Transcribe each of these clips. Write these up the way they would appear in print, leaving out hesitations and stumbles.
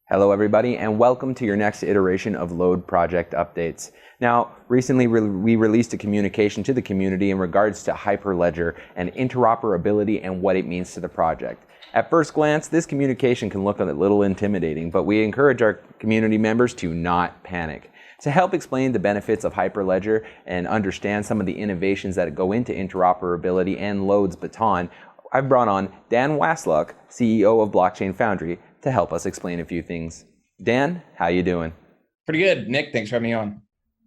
Hello everybody, and welcome to your next iteration of LODE project updates. Now, recently we released a communication to the community in regards to Hyperledger and interoperability and what it means to the project. At first glance, this communication can look a little intimidating, but we encourage our community members to not panic. To help explain the benefits of Hyperledger and understand some of the innovations that go into interoperability and LODE's Baton, I've brought on Dan Wasluck, CEO of Blockchain Foundry, to help us explain a few things. Dan, how you doing? Pretty good, Nick. Thanks for having me on.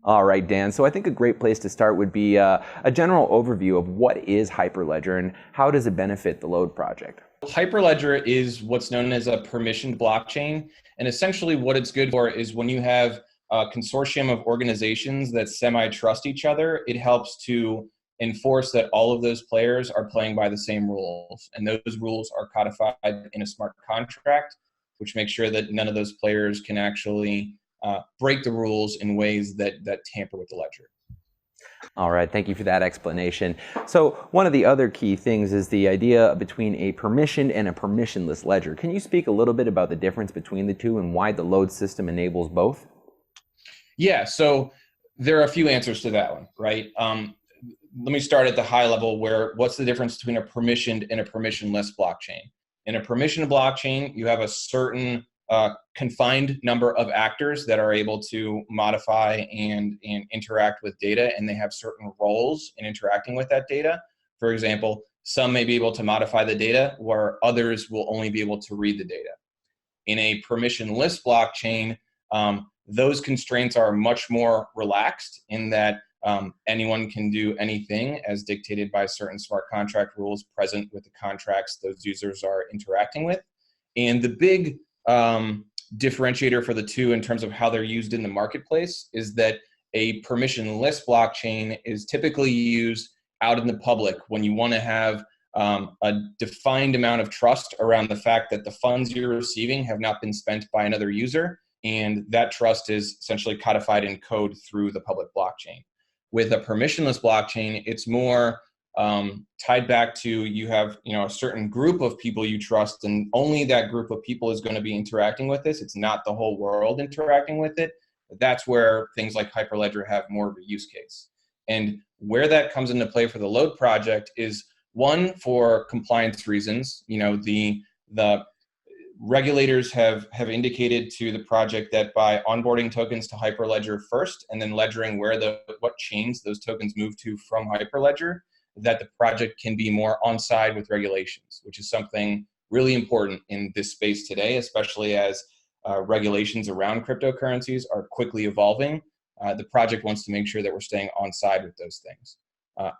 All right, Dan. So I think a great place to start would be a general overview of what is Hyperledger and how does it benefit the LODE project? Hyperledger is what's known as a permissioned blockchain. And essentially what it's good for is when you have a consortium of organizations that semi-trust each other, it helps to enforce that all of those players are playing by the same rules. And those rules are codified in a smart contract, which makes sure that none of those players can actually break the rules in ways that tamper with the ledger. All right, thank you for that explanation. So one of the other key things is the idea between a permissioned and a permissionless ledger. Can you speak a little bit about the difference between the two and why the LODE system enables both? Yeah, so there are a few answers to that one, right? Let me start at the high level where what's the difference between a permissioned and a permissionless blockchain? In a permissioned blockchain, you have a certain confined number of actors that are able to modify and interact with data, and they have certain roles in interacting with that data. For example, some may be able to modify the data, where others will only be able to read the data. In a permissionless blockchain, those constraints are much more relaxed in that anyone can do anything as dictated by certain smart contract rules present with the contracts those users are interacting with. And the big differentiator for the two in terms of how they're used in the marketplace is that a permissionless blockchain is typically used out in the public when you want to have a defined amount of trust around the fact that the funds you're receiving have not been spent by another user, and that trust is essentially codified in code through the public blockchain. With a permissionless blockchain, it's more tied back to you have a certain group of people you trust, and only that group of people is going to be interacting with this. It's not the whole world interacting with it. That's where things like Hyperledger have more of a use case. And where that comes into play for the LODE project is one, for compliance reasons. The regulators have indicated to the project that by onboarding tokens to Hyperledger first and then ledgering what chains those tokens move to from Hyperledger, that the project can be more on side with regulations, which is something really important in this space today, especially as regulations around cryptocurrencies are quickly evolving. The project wants to make sure that we're staying on side with those things.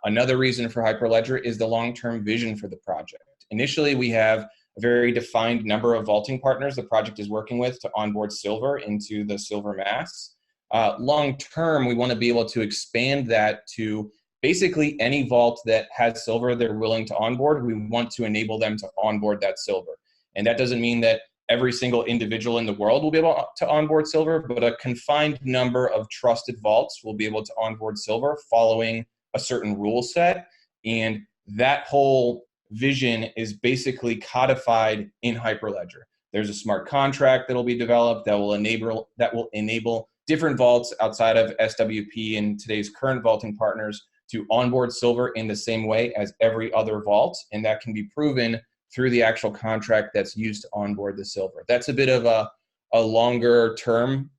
Another reason for Hyperledger is the long-term vision for the project. Initially, we have a very defined number of vaulting partners the project is working with to onboard Silver into the Silver mass. Long-term, we want to be able to expand that to basically any vault that has Silver they're willing to onboard. We want to enable them to onboard that Silver. And that doesn't mean that every single individual in the world will be able to onboard Silver, but a confined number of trusted vaults will be able to onboard Silver following a certain rule set. And that whole vision is basically codified in Hyperledger. There's a smart contract that will be developed that will enable different vaults outside of SWP and today's current vaulting partners to onboard Silver in the same way as every other vault, and that can be proven through the actual contract that's used to onboard the Silver. That's a bit of a longer term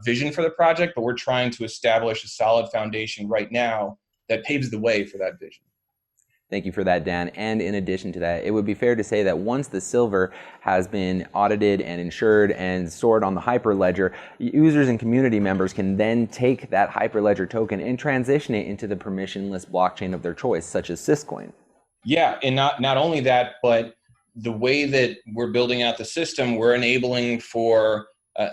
vision for the project, but we're trying to establish a solid foundation right now that paves the way for that vision. Thank you for that, Dan. And in addition to that, it would be fair to say that once the Silver has been audited and insured and stored on the Hyperledger, users and community members can then take that Hyperledger token and transition it into the permissionless blockchain of their choice, such as Syscoin. Yeah, and not only that, but the way that we're building out the system, we're enabling for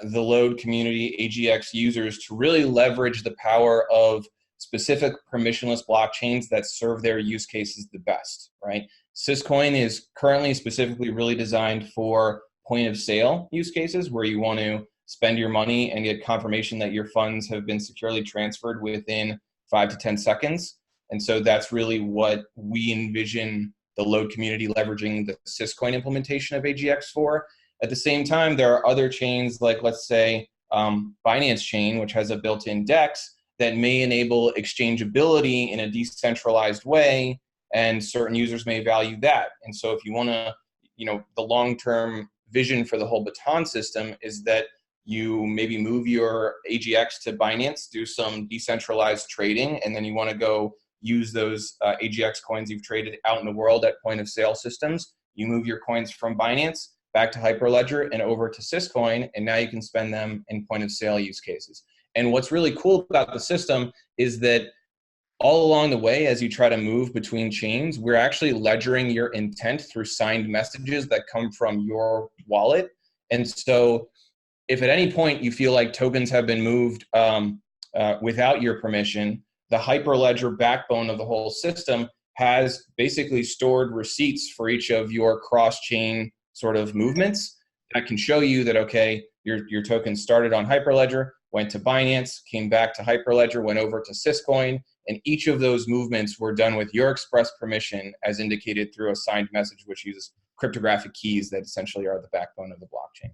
the LODE community AGX users to really leverage the power of specific permissionless blockchains that serve their use cases the best, right? Syscoin is currently specifically really designed for point of sale use cases where you want to spend your money and get confirmation that your funds have been securely transferred within 5 to 10 seconds. And so that's really what we envision the LODE community leveraging the Syscoin implementation of AGX for. At the same time, there are other chains like, let's say, Binance Chain, which has a built-in DEX that may enable exchangeability in a decentralized way, and certain users may value that. And so if you want to, the long-term vision for the whole Baton system is that you maybe move your AGX to Binance, do some decentralized trading, and then you want to go use those AGX coins you've traded out in the world at point of sale systems. You move your coins from Binance back to Hyperledger and over to Syscoin, and now you can spend them in point of sale use cases. And what's really cool about the system is that all along the way, as you try to move between chains, we're actually ledgering your intent through signed messages that come from your wallet. And so if at any point you feel like tokens have been moved without your permission, the Hyperledger backbone of the whole system has basically stored receipts for each of your cross-chain sort of movements that can show you that, okay, your token started on Hyperledger, went to Binance, came back to Hyperledger, went over to Syscoin, and each of those movements were done with your express permission as indicated through a signed message, which uses cryptographic keys that essentially are the backbone of the blockchain.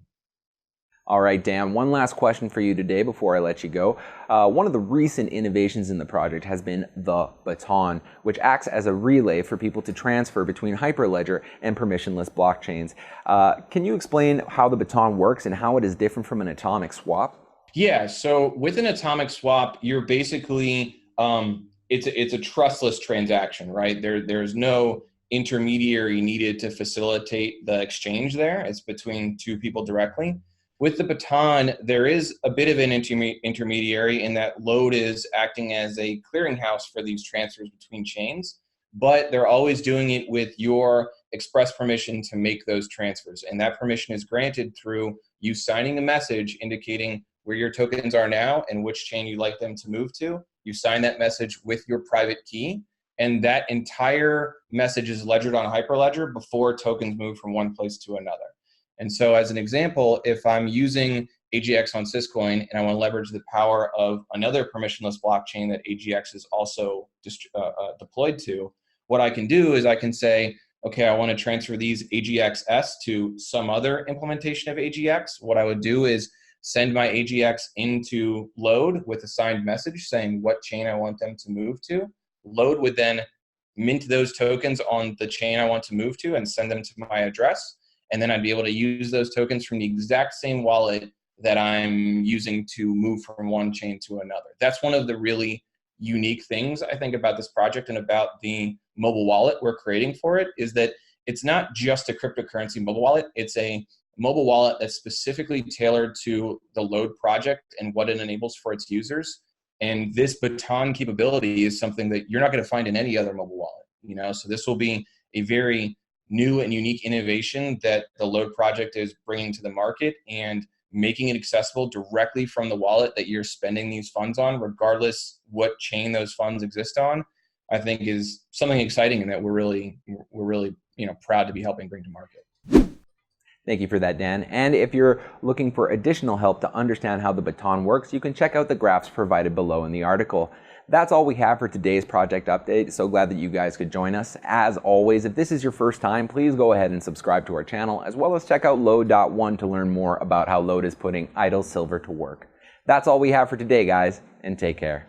All right, Dan, one last question for you today before I let you go. One of the recent innovations in the project has been the Baton, which acts as a relay for people to transfer between Hyperledger and permissionless blockchains. Can you explain how the Baton works and how it is different from an atomic swap? Yeah, so with an atomic swap, you're basically, it's a trustless transaction, right? There's no intermediary needed to facilitate the exchange there. It's between two people directly. With the Baton, there is a bit of an intermediary in that LODE is acting as a clearinghouse for these transfers between chains, but they're always doing it with your express permission to make those transfers. And that permission is granted through you signing a message indicating where your tokens are now and which chain you'd like them to move to. You sign that message with your private key, and that entire message is ledgered on Hyperledger before tokens move from one place to another. And so as an example, if I'm using AGX on Syscoin and I want to leverage the power of another permissionless blockchain that AGX is also deployed to, what I can do is I can say, okay, I want to transfer these AGXS to some other implementation of AGX. What I would do is send my AGX into LODE with a signed message saying what chain I want them to move to. LODE would then mint those tokens on the chain I want to move to and send them to my address. And then I'd be able to use those tokens from the exact same wallet that I'm using to move from one chain to another. That's one of the really unique things I think about this project and about the mobile wallet we're creating for it is that it's not just a cryptocurrency mobile wallet. It's a mobile wallet that's specifically tailored to the LODE project and what it enables for its users. And this Baton capability is something that you're not going to find in any other mobile wallet. So this will be a very new and unique innovation that the LODE project is bringing to the market and making it accessible directly from the wallet that you're spending these funds on, regardless what chain those funds exist on, I think is something exciting and that we're really proud to be helping bring to market. Thank you for that, Dan. And if you're looking for additional help to understand how the Baton works, you can check out the graphs provided below in the article. That's all we have for today's project update. So glad that you guys could join us. As always, if this is your first time, please go ahead and subscribe to our channel, as well as check out LODE.1 to learn more about how LODE is putting idle silver to work. That's all we have for today, guys, and take care.